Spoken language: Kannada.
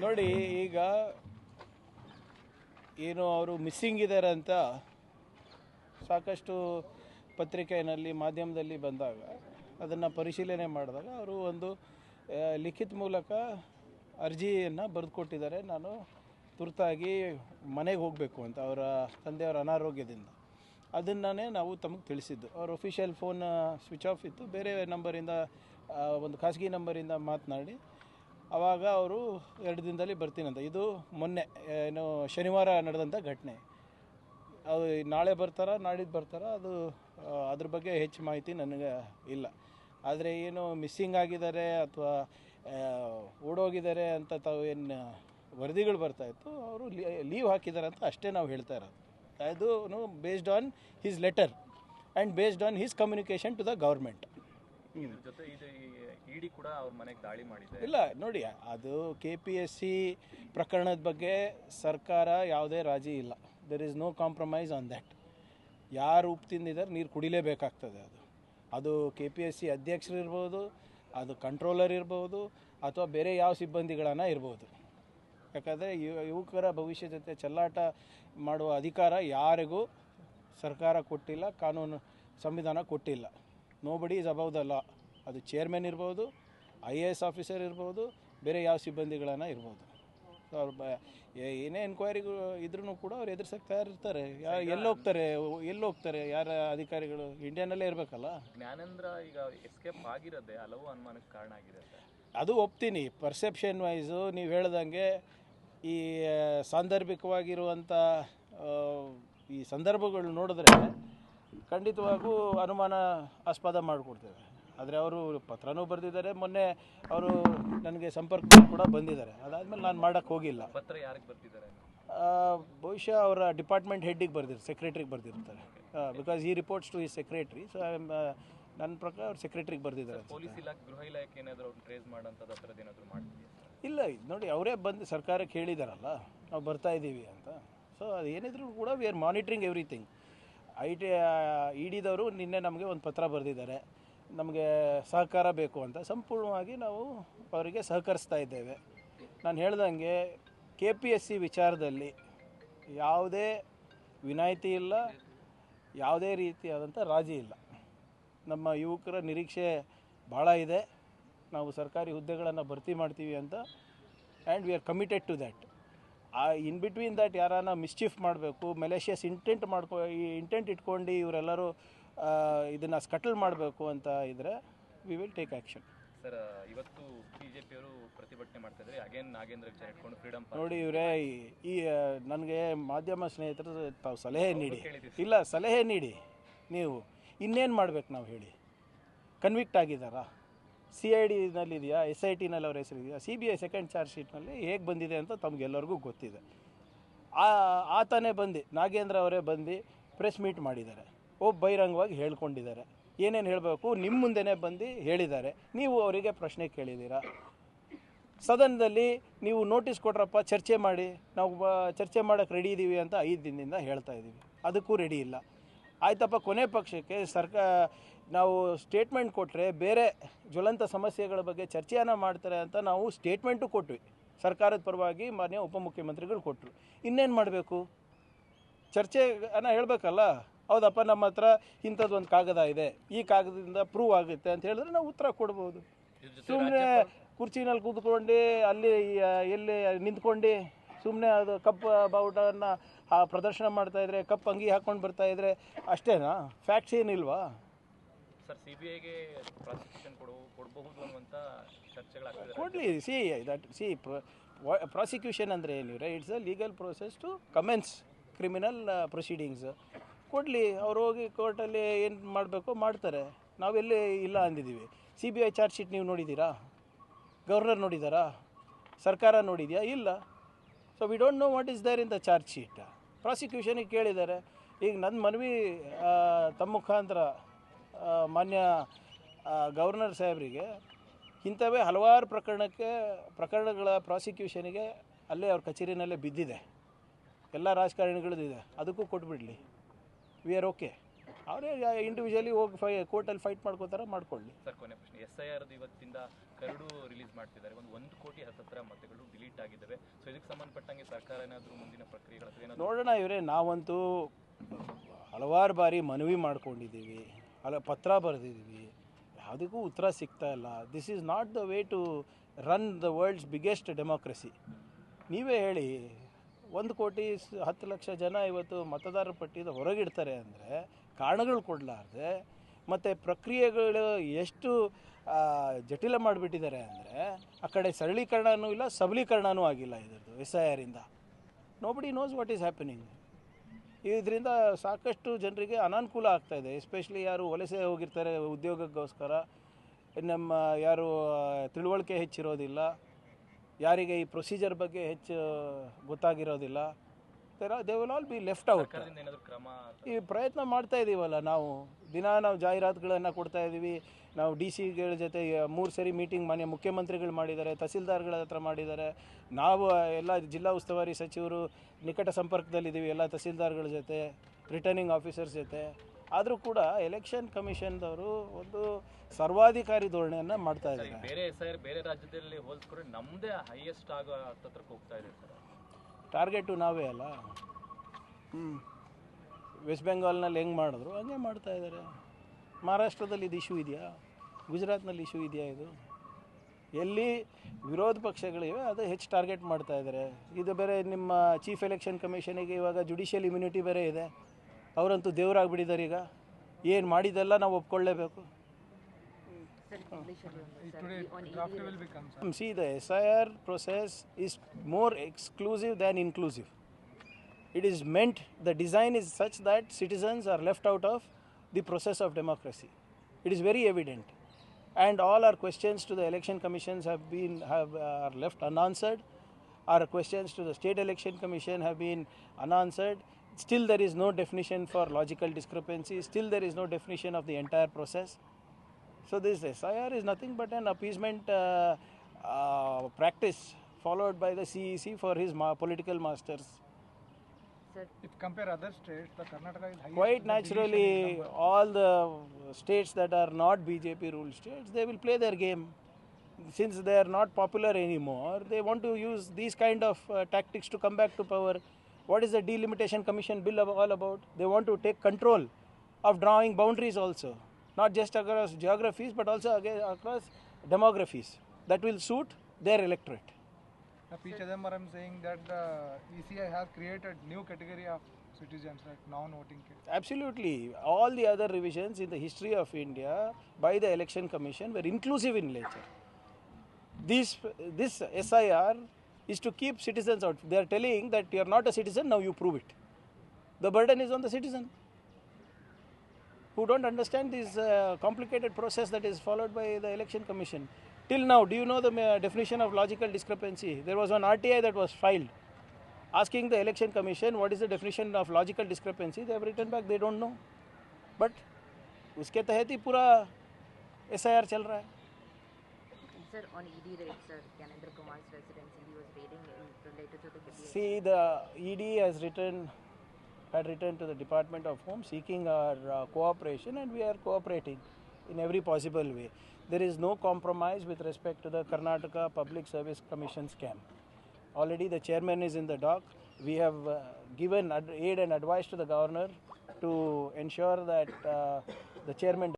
ನೋಡಿ, ಈಗ ಏನು ಅವರು ಮಿಸ್ಸಿಂಗ್ ಇದ್ದಾರೆ ಅಂತ ಸಾಕಷ್ಟು ಪತ್ರಿಕೆಯಲ್ಲಿ ಮಾಧ್ಯಮದಲ್ಲಿ ಬಂದಾಗ ಅದನ್ನು ಪರಿಶೀಲನೆ ಮಾಡಿದಾಗ ಅವರು ಒಂದು ಲಿಖಿತ ಮೂಲಕ ಅರ್ಜಿಯನ್ನು ಬರೆದುಕೊಟ್ಟಿದ್ದಾರೆ. ನಾನು ತುರ್ತಾಗಿ ಮನೆಗೆ ಹೋಗಬೇಕು ಅಂತ ಅವರ ತಂದೆಯವರ ಅನಾರೋಗ್ಯದಿಂದ. ಅದನ್ನೇ ನಾವು ತಮಗೆ ತಿಳಿಸಿದ್ದು. ಅವ್ರ ಅಫಿಷಿಯಲ್ ಫೋನ್ ಸ್ವಿಚ್ ಆಫ್ ಇತ್ತು. ಬೇರೆ ನಂಬರಿಂದ, ಒಂದು ಖಾಸಗಿ ನಂಬರಿಂದ ಮಾತನಾಡಿ ಆವಾಗ ಅವರು 2 ದಿನದಲ್ಲಿ ಬರ್ತೀನಂತ. ಇದು ಮೊನ್ನೆ ಏನು ಶನಿವಾರ ನಡೆದಂಥ ಘಟನೆ. ಅದು ನಾಳೆ ಬರ್ತಾರಾ ನಾಡಿದ್ದು ಬರ್ತಾರಾ ಅದು ಅದ್ರ ಬಗ್ಗೆ ಹೆಚ್ಚು ಮಾಹಿತಿ ನನಗೆ ಇಲ್ಲ. ಆದರೆ ಏನು ಮಿಸ್ಸಿಂಗ್ ಆಗಿದ್ದಾರೆ ಅಥವಾ ಓಡೋಗಿದ್ದಾರೆ ಅಂತ ತಾವು ಏನು ವರದಿಗಳು ಬರ್ತಾಯಿತ್ತು, ಅವರು ಲೀವ್ ಹಾಕಿದ್ದಾರೆ ಅಂತ ಅಷ್ಟೇ ನಾವು ಹೇಳ್ತಾ ಇರೋದು. ಅದು based on his letter and based on his communication to the government. ಇದ್ರ ಜೊತೆ ಇದು ಇಡಿ ಕೂಡ ಅವ್ರ ಮನೆಗೆ ದಾಳಿ ಮಾಡಿದೆ. ಇಲ್ಲ ನೋಡಿ, ಅದು KPSC ಪ್ರಕರಣದ ಬಗ್ಗೆ ಸರ್ಕಾರ ಯಾವುದೇ ರಾಜಿ ಇಲ್ಲ. There is no compromise on that. ಯಾರು ಉಪ್ಪು ತಿಂದಿದ್ದಾರೆ ನೀರು ಕುಡಿಲೇಬೇಕಾಗ್ತದೆ. ಅದು KPSC ಅಧ್ಯಕ್ಷರು ಇರ್ಬೋದು, ಅದು ಕಂಟ್ರೋಲರ್ ಇರ್ಬೋದು, ಅಥವಾ ಬೇರೆ ಯಾವ ಸಿಬ್ಬಂದಿಗಳನ್ನ ಇರ್ಬೋದು. ಯಾಕಂದರೆ ಯುವಕರ ಭವಿಷ್ಯ ಜೊತೆ ಚೆಲ್ಲಾಟ ಮಾಡುವ ಅಧಿಕಾರ ಯಾರಿಗೂ ಸರ್ಕಾರ ಕೊಟ್ಟಿಲ್ಲ, ಕಾನೂನು ಸಂವಿಧಾನ ಕೊಟ್ಟಿಲ್ಲ. Nobody is above the law. ಅದು ಚೇರ್ಮನ್ ಇರ್ಬೋದು, IAS ಆಫೀಸರ್ ಇರ್ಬೋದು, ಬೇರೆ ಯಾವ ಸಿಬ್ಬಂದಿಗಳನ್ನ ಇರ್ಬೋದು. ಸೊ ಅವ್ರು ಏನೇ ಎನ್ಕ್ವೈರಿಗಳು ಇದ್ರೂ ಕೂಡ ಅವ್ರು ಎದುರಿಸೋಕ್ಕೆ ತಯಾರಿರ್ತಾರೆ. ಎಲ್ಲಿ ಹೋಗ್ತಾರೆ ಯಾರ ಅಧಿಕಾರಿಗಳು? ಇಂಡಿಯಾನಲ್ಲೇ ಇರಬೇಕಲ್ಲ. ಜ್ಞಾನೇಂದ್ರ ಈಗ ಎಸ್ಕೇಪ್ ಆಗಿರೋದೇ ಹಲವು ಅನುಮಾನಕ್ಕೆ ಕಾರಣ ಆಗಿರುತ್ತೆ. ಅದು ಒಪ್ತೀನಿ. ಪರ್ಸೆಪ್ಷನ್ ವೈಸು ನೀವು ಹೇಳ್ದಂಗೆ ಈ ಸಾಂದರ್ಭಿಕವಾಗಿರುವಂಥ ಈ ಸಂದರ್ಭಗಳು ನೋಡಿದ್ರೆ ಖಂಡಿತವಾಗೂ ಅನುಮಾನಾಸ್ಪದ ಮಾಡಿಕೊಡ್ತೇವೆ. ಆದರೆ ಅವರು ಪತ್ರನೂ ಬರೆದಿದ್ದಾರೆ. ಮೊನ್ನೆ ಅವರು ನನಗೆ ಸಂಪರ್ಕ ಕೂಡ ಬಂದಿದ್ದಾರೆ. ಅದಾದಮೇಲೆ ನಾನು ಮಾಡೋಕ್ಕೆ ಹೋಗಿಲ್ಲ. ಪತ್ರ ಯಾರಿಗೆ ಬರ್ತಿದ್ದಾರೆ? ಬಹುಶಃ ಅವರ ಡಿಪಾರ್ಟ್ಮೆಂಟ್ ಹೆಡ್ಡಿಗೆ ಬರ್ದಿರ್ತಾರೆ, ಸೆಕ್ರೆಟ್ರಿಗೆ ಬರ್ದಿರ್ತಾರೆ. ಬಿಕಾಸ್ ಈ ರಿಪೋರ್ಟ್ಸ್ ಟು ಈ ಸೆಕ್ರೆಟ್ರಿ. ಸೊ ನನ್ನ ಪ್ರಕಾರ ಅವ್ರು ಸೆಕ್ರೆಟ್ರಿಗೆ ಬರ್ದಿದ್ದಾರೆ. ಪೊಲೀಸ್ ಇಲಾಖೆ, ಗೃಹ ಇಲಾಖೆ ಏನಾದರೂ ಅವ್ರು ಟ್ರೇಸ್ ಮಾಡೋಂಥದ್ದು ಆ ಥರದ್ದು ಏನಾದರೂ ಮಾಡ್ತೀವಿ? ಇಲ್ಲ, ನೋಡಿ ಅವರೇ ಬಂದು ಸರ್ಕಾರಕ್ಕೆ ಹೇಳಿದಾರಲ್ಲ ನಾವು ಬರ್ತಾ ಇದ್ದೀವಿ ಅಂತ. ಸೊ ಅದು ಏನಿದ್ರು ಕೂಡ ವಿ ಆರ್ ಮಾನಿಟ್ರಿಂಗ್ ಎವ್ರಿಥಿಂಗ್. ಇಡಿದವರು ನಿನ್ನೆ ನಮಗೆ ಒಂದು ಪತ್ರ ಬರೆದಿದ್ದಾರೆ, ನಮಗೆ ಸಹಕಾರ ಬೇಕು ಅಂತ. ಸಂಪೂರ್ಣವಾಗಿ ನಾವು ಅವರಿಗೆ ಸಹಕರಿಸ್ತಾ ಇದ್ದೇವೆ. ನಾನು ಹೇಳ್ದಂಗೆ KPSC ವಿಚಾರದಲ್ಲಿ ಯಾವುದೇ ವಿನಾಯಿತಿ ಇಲ್ಲ, ಯಾವುದೇ ರೀತಿಯಾದಂಥ ರಾಜಿ ಇಲ್ಲ. ನಮ್ಮ ಯುವಕರ ನಿರೀಕ್ಷೆ ಭಾಳ ಇದೆ. ನಾವು ಸರ್ಕಾರಿ ಹುದ್ದೆಗಳನ್ನು ಭರ್ತಿ ಮಾಡ್ತೀವಿ ಅಂತ. And we are committed to that. In between that ಯಾರಾನ ಮಿಸ್ಚೀಫ್ ಮಾಡಬೇಕು, ಮೆಲೇಷಿಯಸ್ ಇಂಟೆಂಟ್ ಇಟ್ಕೊಂಡು ಇವರೆಲ್ಲರೂ ಇದನ್ನು ಸ್ಕಟಲ್ ಮಾಡಬೇಕು ಅಂತ ಇದ್ದರೆ we will take action. Sir, ಇವತ್ತು BJPಯವರು ಪ್ರತಿಭಟನೆ ಮಾಡ್ತಾಯಿದ್ರೆ ಅಗೇನ್ ನಾಗೇಂದ್ರ ವಿಚಾರ ಇಟ್ಕೊಂಡು ಫ್ರೀಡಮ್ ನೋಡಿ, ಇವರೇ ಈ ನನಗೆ ಮಾಧ್ಯಮ ಸ್ನೇಹಿತರು ತಾವು ಸಲಹೆ ನೀಡಿ, ಇಲ್ಲ ಸಲಹೆ ನೀಡಿ, ನೀವು ಇನ್ನೇನು ಮಾಡಬೇಕು ನಾವು ಹೇಳಿ? ಕನ್ವಿಕ್ಟ್ ಆಗಿದ್ದಾರಾ? CIDನಲ್ಲಿದೆಯಾ, SITನಲ್ಲಿ ಅವ್ರ ಹೆಸರಿದೆಯಾ? CBI ಸೆಕೆಂಡ್ ಚಾರ್ಜ್ ಶೀಟ್ನಲ್ಲಿ ಹೇಗೆ ಬಂದಿದೆ ಅಂತ ತಮಗೆಲ್ಲರಿಗೂ ಗೊತ್ತಿದೆ. ಆತನೇ ಬಂದು ನಾಗೇಂದ್ರ ಅವರೇ ಬಂದು ಪ್ರೆಸ್ ಮೀಟ್ ಮಾಡಿದ್ದಾರೆ. ಬಹಿರಂಗವಾಗಿ ಹೇಳ್ಕೊಂಡಿದ್ದಾರೆ. ಏನೇನು ಹೇಳಬೇಕು ನಿಮ್ಮ ಮುಂದೆನೇ ಬಂದು ಹೇಳಿದ್ದಾರೆ. ನೀವು ಅವರಿಗೆ ಪ್ರಶ್ನೆ ಕೇಳಿದ್ದೀರಾ? ಸದನದಲ್ಲಿ ನೀವು ನೋಟಿಸ್ ಕೊಟ್ರಪ್ಪ, ಚರ್ಚೆ ಮಾಡಿ, ನಾವು ಚರ್ಚೆ ಮಾಡೋಕ್ಕೆ ರೆಡಿ ಇದ್ದೀವಿ ಅಂತ 5 ದಿನದಿಂದ ಹೇಳ್ತಾ ಇದ್ದೀವಿ. ಅದಕ್ಕೂ ರೆಡಿ ಇಲ್ಲ. ಆಯ್ತಪ್ಪ, ಕೊನೆ ಪಕ್ಷಕ್ಕೆ ನಾವು ಸ್ಟೇಟ್ಮೆಂಟ್ ಕೊಟ್ಟರೆ ಬೇರೆ ಜ್ವಲಂತ ಸಮಸ್ಯೆಗಳ ಬಗ್ಗೆ ಚರ್ಚೆಯನ್ನು ಮಾಡ್ತಾರೆ ಅಂತ ನಾವು ಸ್ಟೇಟ್ಮೆಂಟು ಕೊಟ್ವಿ. ಸರ್ಕಾರದ ಪರವಾಗಿ ಮಾನ್ಯ ಉಪಮುಖ್ಯಮಂತ್ರಿಗಳು ಕೊಟ್ಟರು. ಇನ್ನೇನು ಮಾಡಬೇಕು? ಚರ್ಚೆಯನ್ನು ಹೇಳಬೇಕಲ್ಲ. ಹೌದಪ್ಪ, ನಮ್ಮ ಹತ್ರ ಇಂಥದ್ದೊಂದು ಕಾಗದ ಇದೆ, ಈ ಕಾಗದದಿಂದ ಪ್ರೂವ್ ಆಗುತ್ತೆ ಅಂತ ಹೇಳಿದ್ರೆ ನಾವು ಉತ್ತರ ಕೊಡ್ಬೋದು. ಸುಮ್ಮನೆ ಕುರ್ಚಿನಲ್ಲಿ ಕೂತ್ಕೊಂಡು ಅಲ್ಲಿ ಎಲ್ಲಿ ನಿಂತ್ಕೊಂಡು ಸುಮ್ಮನೆ ಅದು ಕಪ್ ಬಾವುಟವನ್ನು ಪ್ರದರ್ಶನ ಮಾಡ್ತಾಯಿದ್ರೆ, ಕಪ್ ಅಂಗಿ ಹಾಕ್ಕೊಂಡು ಬರ್ತಾಯಿದ್ರೆ ಅಷ್ಟೇನಾ? ಫ್ಯಾಕ್ಟ್ಸ್ ಏನಿಲ್ವಾ? ಸರ್, CBIಗೆ ಪ್ರಾಸಿಕ್ಯೂಷನ್ ಕೊಡಬಹುದು ಅನ್ನುವಂಥ ಚರ್ಚೆಗಳಾಗ್ತದೆ. ಕೊಡಲಿ. ಪ್ರಾಸಿಕ್ಯೂಷನ್ ಅಂದರೆ ಏನಿವ್ರೆ, it's a legal process to commence criminal proceedings. ಕೊಡಲಿ, ಅವ್ರು ಹೋಗಿ ಕೋರ್ಟಲ್ಲಿ ಏನು ಮಾಡಬೇಕೋ ಮಾಡ್ತಾರೆ. ನಾವೆಲ್ಲಿ ಇಲ್ಲ ಅಂದಿದ್ದೀವಿ. CBI ಚಾರ್ಜ್ ಶೀಟ್ ನೀವು ನೋಡಿದ್ದೀರಾ? ಗವರ್ನರ್ ನೋಡಿದ್ದಾರಾ? ಸರ್ಕಾರ ನೋಡಿದೆಯಾ? ಇಲ್ಲ. So we don't know what is there in the charge sheet. ಪ್ರಾಸಿಕ್ಯೂಷನಿಗೆ ಕೇಳಿದ್ದಾರೆ. ಈಗ ನನ್ನ ಮನವಿ ತಮ್ಮ ಮುಖಾಂತರ ಮಾನ್ಯ ಗವರ್ನರ್ ಸಾಹೇಬರಿಗೆ, ಇಂಥವೇ ಹಲವಾರು ಪ್ರಕರಣಗಳ ಪ್ರಾಸಿಕ್ಯೂಷನಿಗೆ ಅಲ್ಲೇ ಅವ್ರ ಕಚೇರಿನಲ್ಲೇ ಬಿದ್ದಿದೆ. ಎಲ್ಲ ರಾಜಕಾರಣಿಗಳದ್ದು ಇದೆ. ಅದಕ್ಕೂ ಕೊಟ್ಬಿಡಲಿ. We are okay. ಅವರೇ ಇಂಡಿವಿಜುವಲಿ ಹೋಗಿ ಕೋರ್ಟಲ್ಲಿ ಫೈಟ್ ಮಾಡ್ಕೋತಾರೆ, ಮಾಡ್ಕೊಳ್ಳಿ. ಸರ್ ಕೊನೆ ಪ್ರಶ್ನೆ, SIR ಇವತ್ತಿಂದ ಕರಡು ರಿಲೀಸ್ ಮಾಡ್ತಿದ್ದಾರೆ. ಒಂದು ಕೋಟಿ ಹತ್ತಿರ ಮತಗಳು ಡಿಲೀಟ್ ಆಗಿದ್ದಾವೆ. ಸೊ ಇದಕ್ಕೆ ಸಂಬಂಧಪಟ್ಟಂಗೆ ಸರ್ಕಾರ ಏನಾದರೂ ಮುಂದಿನ ಪ್ರಕ್ರಿಯೆಗಳು ಅಥವಾ ಏನಾದರೂ ನೋಡೋಣ. ಇವರೇ ನಾವಂತೂ ಹಲವಾರು ಬಾರಿ ಮನವಿ ಮಾಡ್ಕೊಂಡಿದ್ದೀವಿ, ಪತ್ರ ಬರೆದಿದ್ದೀವಿ, ಯಾವುದಕ್ಕೂ ಉತ್ತರ ಸಿಗ್ತಾ ಇಲ್ಲ. This is not the way to run the world's biggest democracy. ನೀವೇ ಹೇಳಿ, 1,10,00,000 ಜನ ಇವತ್ತು ಮತದಾರರ ಪಟ್ಟಿಯಿಂದ ಹೊರಗಿಡ್ತಾರೆ ಅಂದರೆ ಕಾರಣಗಳು ಕೊಡಲಾರ್ದೆ, ಮತ್ತು ಪ್ರಕ್ರಿಯೆಗಳು ಎಷ್ಟು ಜಟಿಲ ಮಾಡಿಬಿಟ್ಟಿದ್ದಾರೆ ಅಂದರೆ ಆ ಕಡೆ ಸರಳೀಕರಣವೂ ಇಲ್ಲ, ಸಬಲೀಕರಣವೂ ಆಗಿಲ್ಲ ಇದರದ್ದು SIR ಇಂದ. Nobody knows what is happening. ಇದರಿಂದ ಸಾಕಷ್ಟು ಜನರಿಗೆ ಅನಾನುಕೂಲ ಆಗ್ತಾಯಿದೆ. ಎಸ್ಪೆಷಲಿ ಯಾರು ವಲಸೆ ಹೋಗಿರ್ತಾರೆ ಉದ್ಯೋಗಕ್ಕೋಸ್ಕರ, ನಮ್ಮ ಯಾರು ತಿಳುವಳಿಕೆ ಹೆಚ್ಚಿರೋದಿಲ್ಲ, ಯಾರಿಗೆ ಈ ಪ್ರೊಸೀಜರ್ ಬಗ್ಗೆ ಹೆಚ್ಚು ಗೊತ್ತಾಗಿರೋದಿಲ್ಲ, they will all be left out. ಈ ಪ್ರಯತ್ನ ಮಾಡ್ತಾ ಇದ್ದೀವಲ್ಲ ನಾವು, ನಾವು ಜಾಹೀರಾತುಗಳನ್ನು ಕೊಡ್ತಾ ಇದ್ದೀವಿ. ನಾವು DCಗಳ ಜೊತೆ 3 ಸರಿ ಮೀಟಿಂಗ್ ಮಾನ್ಯ ಮುಖ್ಯಮಂತ್ರಿಗಳು ಮಾಡಿದ್ದಾರೆ, ತಹಸೀಲ್ದಾರ್ಗಳ ಹತ್ರ ಮಾಡಿದ್ದಾರೆ. ನಾವು ಎಲ್ಲ ಜಿಲ್ಲಾ ಉಸ್ತುವಾರಿ ಸಚಿವರು ನಿಕಟ ಸಂಪರ್ಕದಲ್ಲಿದ್ದೀವಿ ಎಲ್ಲ ತಹಸೀಲ್ದಾರ್ಗಳ ಜೊತೆ, ರಿಟರ್ನಿಂಗ್ ಆಫೀಸರ್ಸ್ ಜೊತೆ. ಆದರೂ ಕೂಡ ಎಲೆಕ್ಷನ್ ಕಮಿಷನ್ದವರು ಒಂದು ಸರ್ವಾಧಿಕಾರಿ ಧೋರಣೆಯನ್ನು ಮಾಡ್ತಾ ಇದ್ದಾರೆ. ಬೇರೆ SIR ಬೇರೆ ರಾಜ್ಯದಲ್ಲಿ ಹೋಲಿಸ್ಕೊಂಡ್ರೆ ನಮ್ಮದೇ ಹೈಯೆಸ್ಟ್ ಆಗೋ ಹತ್ತತ್ರಕ್ಕೆ ಹೋಗ್ತಾ ಇದೆ ಸರ್. ಟಾರ್ಗೆಟು ನಾವೇ ಅಲ್ಲ. ವೆಸ್ಟ್ ಬೆಂಗಾಲ್ನಲ್ಲಿ ಹೆಂಗೆ ಮಾಡಿದ್ರು ಹಂಗೆ ಮಾಡ್ತಾ ಇದ್ದಾರೆ. ಮಹಾರಾಷ್ಟ್ರದಲ್ಲಿ ಇದು ಇಶ್ಯೂ ಇದೆಯಾ? ಗುಜರಾತ್ನಲ್ಲಿ ಇಶ್ಯೂ ಇದೆಯಾ? ಇದು ಎಲ್ಲಿ ವಿರೋಧ ಪಕ್ಷಗಳಿವೆ ಅದು ಹೆಚ್ಚು ಟಾರ್ಗೆಟ್ ಮಾಡ್ತಾ ಇದ್ದಾರೆ. ಇದು ಬೇರೆ ನಿಮ್ಮ ಚೀಫ್ ಎಲೆಕ್ಷನ್ ಕಮಿಷನಿಗೆ ಇವಾಗ ಜುಡಿಷಿಯಲ್ ಇಮ್ಯುನಿಟಿ ಬೇರೆ ಇದೆ. ಅವರಂತೂ ದೇವರಾಗ್ಬಿಟ್ಟಿದ್ದಾರೆ. ಈಗ ಏನು ಮಾಡಿದ್ದೆಲ್ಲ ನಾವು ಒಪ್ಕೊಳ್ಳೇಬೇಕು. See, the SIR process is more exclusive than inclusive. It is meant, the design is such that citizens are left out of the process of democracy. It is very evident. And all our questions to the election commissions are left unanswered. Our questions to the state election commission have been unanswered. Still there is no definition for logical discrepancy. Still there is no definition of the entire process. So this SIR is nothing but an appeasement practice followed by the CEC for his political masters. If compare other states, the Karnataka is highest. Quite naturally, all the states that are not BJP ruled states, they will play their game. Since they are not popular anymore, they want to use these kind of tactics to come back to power. What is the Delimitation Commission bill all about? They want to take control of drawing boundaries also. Not just across geographies, but also across demographies. That will suit their electorate. P. Chidambaram saying that the ECI has created new category of citizens, like non-voting kids. Absolutely. All the other revisions in the history of India by the Election Commission were inclusive in nature. This SIR is to keep citizens out. They are telling that you are not a citizen, now you prove it. The burden is on the citizen, who don't understand this complicated process that is followed by the Election Commission. Till now, do you know the definition of logical discrepancy? There was one RTI that was filed asking the Election Commission what is the definition of logical discrepancy. They have written back they don't know. But उसके तहत ही पूरा SIR चल रहा है. Sir, on ED raids, sir, Gyanendra Kumar's residence, he was raiding related to the KPI. See, the ED had written to the Department of Home seeking our cooperation, and we are cooperating in every possible way. There is no compromise with respect to the Karnataka Public Service Commission scam. Already the chairman is in the dock. We have given aid and advice to the governor to ensure that the chairman